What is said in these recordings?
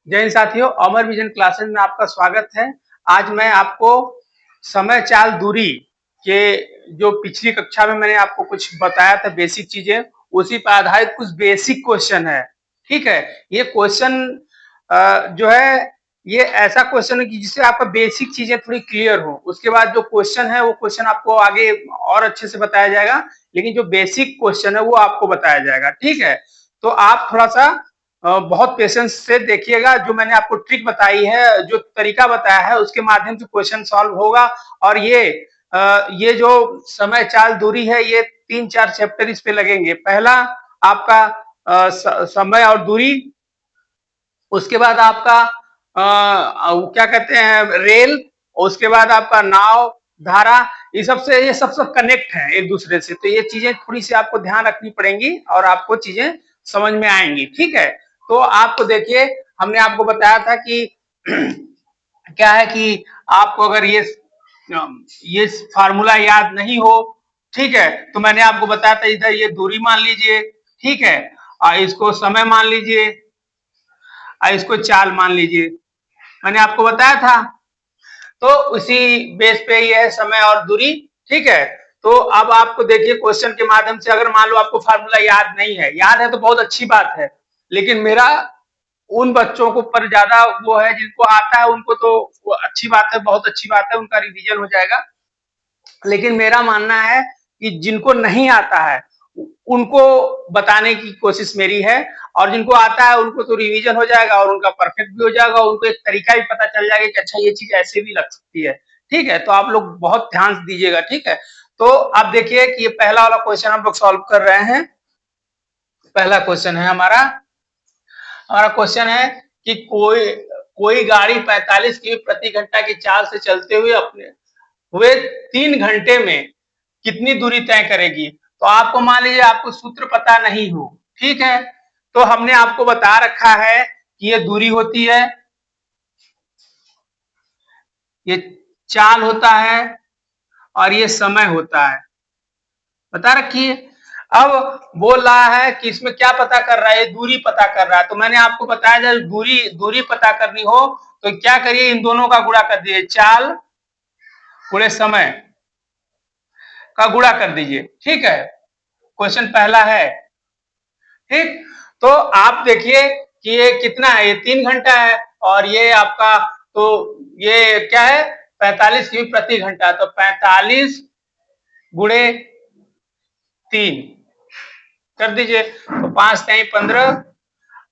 जय हिंद साथियों, अमर vision classes में आपका स्वागत है। आज मैं आपको समय चाल दूरी के जो पिछली कक्षा में मैंने आपको कुछ बताया था बेसिक चीजें, उसी पर आधारित कुछ बेसिक क्वेश्चन है। ठीक है, ये क्वेश्चन जो है ये ऐसा क्वेश्चन है कि जिससे आपका बेसिक चीजें थोड़ी क्लियर हो। उसके बाद जो क्वेश्चन है वो क्वेश्चन आपको आगे और अच्छे से बताया जाएगा, लेकिन जो बेसिक क्वेश्चन है वो आपको बताया जाएगा। ठीक है, तो आप थोड़ा सा बहुत पेशेंस से देखिएगा। जो मैंने आपको ट्रिक बताई है, जो तरीका बताया है, उसके माध्यम से क्वेश्चन सॉल्व होगा। और ये जो समय चाल दूरी है, ये 3-4 चैप्टर इस पे लगेंगे। पहला आपका समय और दूरी, उसके बाद आपका क्या कहते हैं रेल, उसके बाद आपका नाव, धारा, ये सब कनेक्ट है एक दूसरे से। तो ये चीजें थोड़ी सी आपको ध्यान रखनी पड़ेंगी और आपको चीजें समझ में आएंगी। ठीक है, तो आपको देखिए, हमने आपको बताया था कि क्या है कि आपको अगर ये फार्मूला याद नहीं हो, ठीक है, तो मैंने आपको बताया था इधर ये दूरी मान लीजिए, ठीक है, और इसको समय मान लीजिए, और इसको चाल मान लीजिए, मैंने आपको बताया था। तो उसी बेस पे ये है समय और दूरी। ठीक है, तो अब आपको देखिए क्वेश्चन के माध्यम से, अगर मान लो आपको फार्मूला याद नहीं है, याद है तो बहुत अच्छी बात है, लेकिन मेरा उन बच्चों को पर ज्यादा वो है जिनको आता है, उनको तो वो अच्छी बात है, बहुत अच्छी बात है, उनका रिवीजन हो जाएगा। लेकिन मेरा मानना है कि जिनको नहीं आता है उनको बताने की कोशिश मेरी है, और जिनको आता है उनको तो रिवीजन हो जाएगा और उनका परफेक्ट भी हो जाएगा, उनको एक तरीका भी पता चल जाएगा कि अच्छा ये चीज ऐसे भी लग सकती है। ठीक है, तो आप लोग बहुत ध्यान से दीजिएगा। ठीक है, तो आप देखिए कि ये पहला वाला क्वेश्चन हम लोग सॉल्व कर रहे हैं। पहला क्वेश्चन है हमारा हमारा क्वेश्चन है कि कोई कोई गाड़ी 45 किमी प्रति घंटा की चाल से चलते हुए 3 घंटे में कितनी दूरी तय करेगी। तो आपको मान लीजिए आपको सूत्र पता नहीं हो, ठीक है, तो हमने आपको बता रखा है कि ये दूरी होती है, ये चाल होता है और ये समय होता है, बता रखिए। अब बोल रहा है कि इसमें क्या पता कर रहा है, दूरी पता कर रहा है। तो मैंने आपको बताया जब दूरी दूरी पता करनी हो तो क्या करिए, इन दोनों का गुणा कर दीजिए, चाल गुणे समय का गुणा कर दीजिए। ठीक है, क्वेश्चन पहला है। ठीक, तो आप देखिए कि ये कितना है, ये 3 घंटा है, और ये आपका तो ये क्या है 45 किमी प्रति घंटा। तो 45 गुणे 3 कर दीजिए, तो 5 3 15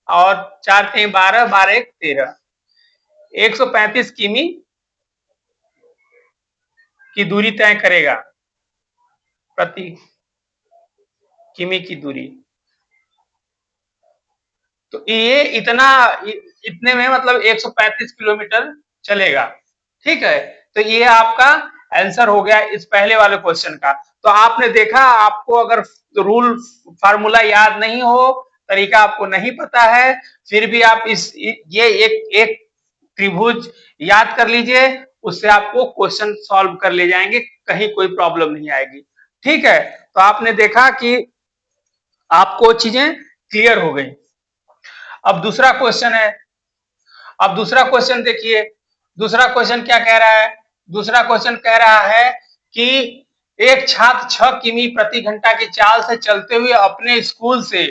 और 4 3 12, 12 1 13, 135 किमी की दूरी तय करेगा, प्रति किमी की दूरी। तो ये इतने में मतलब 135 किलोमीटर चलेगा। ठीक है, तो ये आपका आंसर हो गया इस पहले वाले क्वेश्चन का। तो आपने देखा, आपको अगर रूल फार्मूला याद नहीं हो, तरीका आपको नहीं पता है, फिर भी आप ये एक एक त्रिभुज याद कर लीजिए, उससे आपको क्वेश्चन सॉल्व कर ले जाएंगे, कहीं कोई प्रॉब्लम नहीं आएगी। ठीक है, तो आपने देखा कि आपको चीजें क्लियर हो गई। अब दूसरा क्वेश्चन है, अब दूसरा क्वेश्चन देखिए, दूसरा क्वेश्चन क्या कह रहा है। दूसरा क्वेश्चन कह रहा है कि एक छात्र 6 किमी प्रति घंटा की चाल से चलते हुए अपने स्कूल से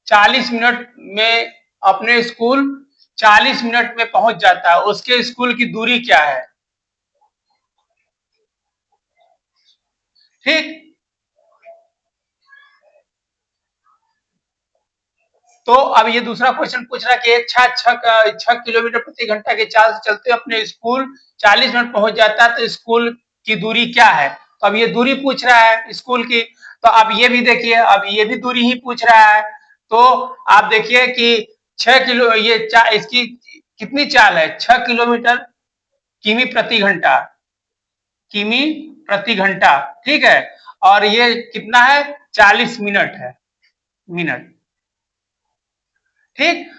40 मिनट में अपने स्कूल 40 मिनट में पहुंच जाता है, उसके स्कूल की दूरी क्या है। ठीक, तो अब ये दूसरा क्वेश्चन पूछ रहा है कि एक छात्र 6 किलोमीटर प्रति घंटा की चाल से चलते अपने स्कूल 40 मिनट पहुंच जाता है, तो स्कूल की दूरी क्या है। तो अब ये दूरी पूछ रहा है स्कूल की। तो अब ये भी देखिए, अब ये भी दूरी ही पूछ रहा है। तो आप देखिए कि 6 किलो इसकी कितनी चाल है, 6 किलोमीटर किमी प्रति घंटा, किमी प्रति घंटा। ठीक है, और ये कितना है, 40 मिनट है, मिनट। ठीक,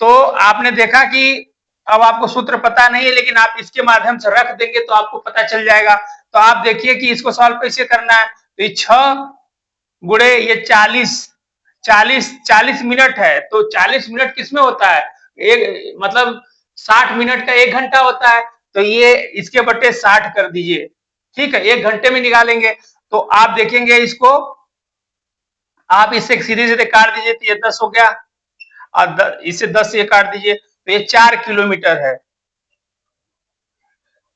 तो आपने देखा कि अब आपको सूत्र पता नहीं है, लेकिन आप इसके माध्यम से रख देंगे तो आपको पता चल जाएगा। तो आप देखिए कि इसको सॉल्व कैसे करना है। तो ये 6 गुणे ये 40 40 40 मिनट है, तो 40 मिनट किसमें होता है, एक मतलब 60 मिनट का 1 घंटा होता है, तो ये इसके बट्टे 60 कर दीजिए। ठीक है, 1 घंटे में निकालेंगे तो आप देखेंगे इसको, आप इससे सीधे सीधे काट दीजिए तो ये 10 हो गया, और इससे 10 से काट दीजिए तो ये 4 किलोमीटर है।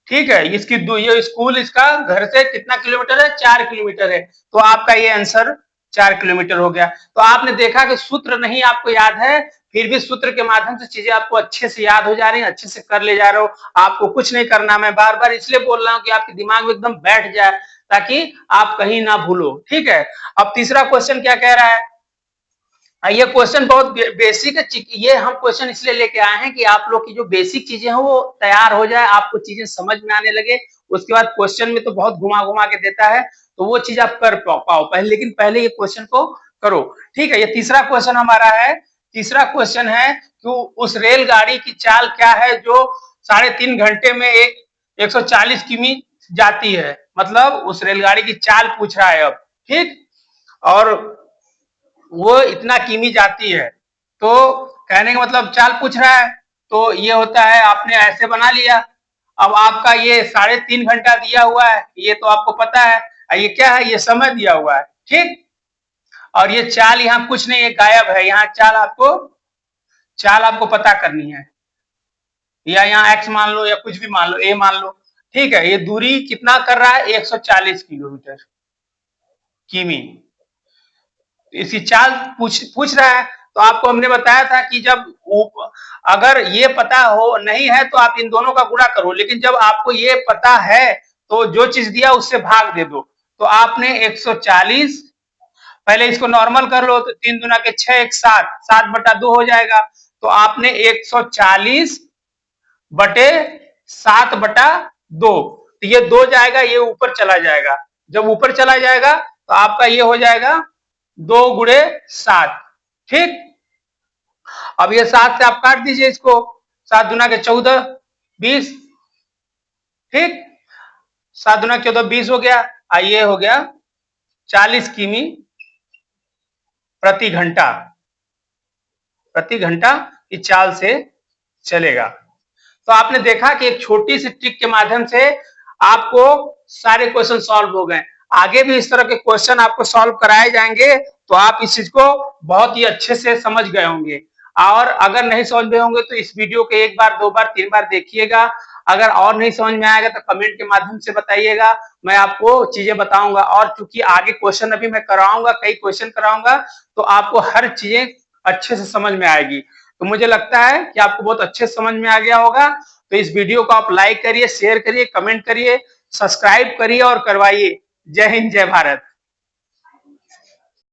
ठीक है, इसकी ये स्कूल इसका घर से कितना किलोमीटर है, 4 किलोमीटर है, तो आपका ये आंसर 4 किलोमीटर हो गया। तो आपने देखा कि सूत्र नहीं आपको याद है, फिर भी सूत्र के माध्यम से चीजें आपको अच्छे से याद हो जा रही हैं, अच्छे से कर ले जा रहे हो, आपको कुछ नहीं करना। मैं बार बार इसलिए बोल रहा हूं कि आपके दिमाग में एकदम बैठ जाए, ताकि आप कहीं ना भूलो। ठीक है, अब तीसरा क्वेश्चन क्या कह रहा है, ये क्वेश्चन बहुत बेसिक है। ये हम क्वेश्चन इसलिए लेके आए हैं कि आप लोग की जो बेसिक चीजें हैं वो तैयार हो जाए, आपको चीजें समझ में आने लगे। उसके बाद क्वेश्चन में तो बहुत घुमा घुमा के देता है, तो वो चीज आप कर पाओ पहले, लेकिन पहले ये क्वेश्चन को करो। ठीक है, ये तीसरा क्वेश्चन हमारा है। तीसरा क्वेश्चन है कि उस रेलगाड़ी की चाल क्या है जो 3.5 घंटे में 140 किमी जाती है। मतलब उस रेलगाड़ी की चाल पूछ रहा है अब। ठीक, और वो इतना किमी जाती है, तो कहने का मतलब चाल पूछ रहा है, तो ये होता है आपने ऐसे बना लिया। अब आपका ये 3.5 घंटा दिया हुआ है, ये तो आपको पता है, ये क्या है, ये समय दिया हुआ है। ठीक, और ये चाल यहाँ कुछ नहीं है, गायब है। यहाँ चाल आपको पता करनी है, या यहाँ एक्स मान लो या कुछ भी मान लो, ए मान लो। ठीक है, ये दूरी कितना कर रहा है, 140 किलोमीटर किमी। इसकी चाल पूछ रहा है, तो आपको हमने बताया था कि जब अगर ये पता हो नहीं है तो आप इन दोनों का गुणा करो, लेकिन जब आपको ये पता है तो जो चीज दिया उससे भाग दे दो। तो आपने 140, पहले इसको नॉर्मल कर लो, तो 3 दूना के 6, 1 7, 7/2 हो जाएगा। तो आपने 140 बटे 7/2, तो ये 2 जाएगा, ये ऊपर चला जाएगा। जब ऊपर चला जाएगा तो आपका ये हो जाएगा 2 गुणे 7। ठीक, अब ये 7 से आप काट दीजिए इसको, 7 दूना के 14, 20। ठीक, 7 दूना 14, 20 हो गया। ये हो गया 40 किमी प्रति घंटा, प्रति घंटा की चाल से चलेगा। तो आपने देखा कि एक छोटी सी ट्रिक के माध्यम से आपको सारे क्वेश्चन सॉल्व हो गए। आगे भी इस तरह के क्वेश्चन आपको सॉल्व कराए जाएंगे, तो आप इस चीज को बहुत ही अच्छे से समझ गए होंगे। और अगर नहीं समझ में होंगे तो इस वीडियो को 1 बार 2 बार 3 बार देखिएगा। अगर और नहीं समझ में आएगा तो कमेंट के माध्यम से बताइएगा, मैं आपको चीजें बताऊंगा। और चूंकि आगे क्वेश्चन अभी मैं कराऊंगा, कई क्वेश्चन कराऊंगा, तो आपको हर चीजें अच्छे से समझ में आएगी। तो मुझे लगता है कि आपको बहुत अच्छे समझ में आ गया होगा। तो इस वीडियो को आप लाइक करिए, शेयर करिए, कमेंट करिए, सब्सक्राइब करिए और करवाइए। जय हिंद, जय भारत।